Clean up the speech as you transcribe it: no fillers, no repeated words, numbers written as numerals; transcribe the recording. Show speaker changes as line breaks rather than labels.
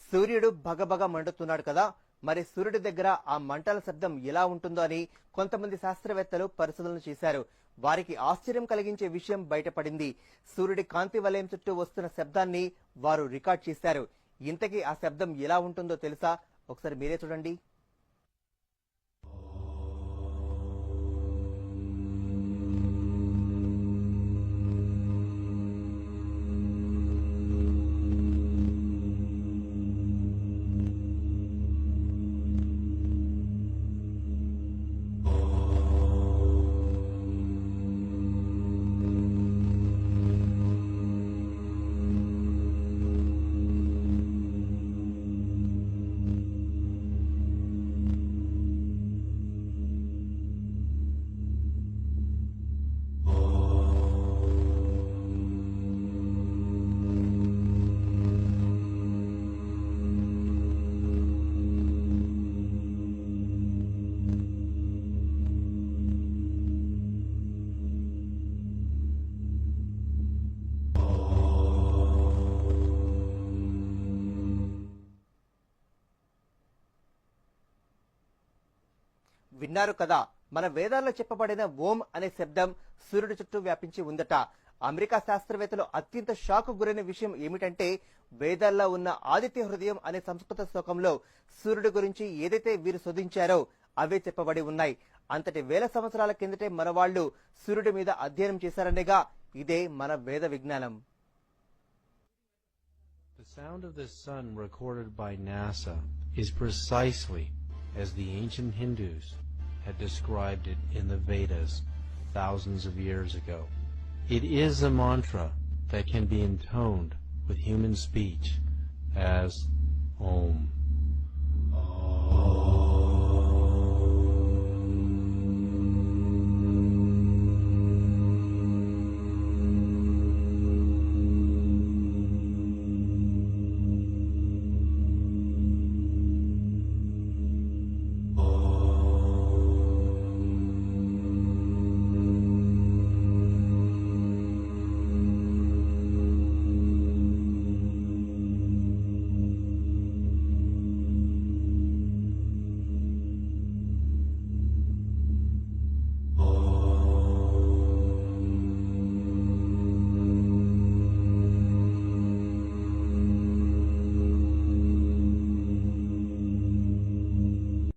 సూర్యుడు భగభగ మండుతున్నాడు కదా, మరి సూర్యుడి దగ్గర ఆ మంటల శబ్దం ఎలా ఉంటుందో అని కొంతమంది శాస్త్రవేత్తలు పరిశోధనలు చేశారు. వారికి ఆశ్చర్యం కలిగించే విషయం బయటపడింది. సూర్యుడి కాంతి వలయం చుట్టూ వస్తున్న శబ్దాన్ని వారు రికార్డ్ చేశారు. ఇంతకీ ఆ శబ్దం ఎలా ఉంటుందో తెలుసా? ఒకసారి మీరే చూడండి. విన్నారు కదా, మన వేదాల్లో చెప్పబడిన ఓం అనే శబ్దం సూర్యుడి చుట్టూ వ్యాపించి ఉందట. అమెరికా శాస్త్రవేత్తలు అత్యంత షాక్ గురైన విషయం ఏమిటంటే, వేదాల్లో ఉన్న ఆదిత్య హృదయం అనే సంస్కృత శ్లోకంలో సూర్యుడి గురించి ఏదైతే వీరు శోధించారో అవే చెప్పబడి ఉన్నాయి. అంతటి వేల సంవత్సరాల కిందటే మన వాళ్ళు సూర్యుడి మీద అధ్యయనం చేశారనేగా ఇదే మన వేద విజ్ఞానం.
The sound of the sun recorded by NASA is precisely as the ancient Hindus had described it in the Vedas thousands of years ago. It is a mantra that can be intoned with human speech as Om.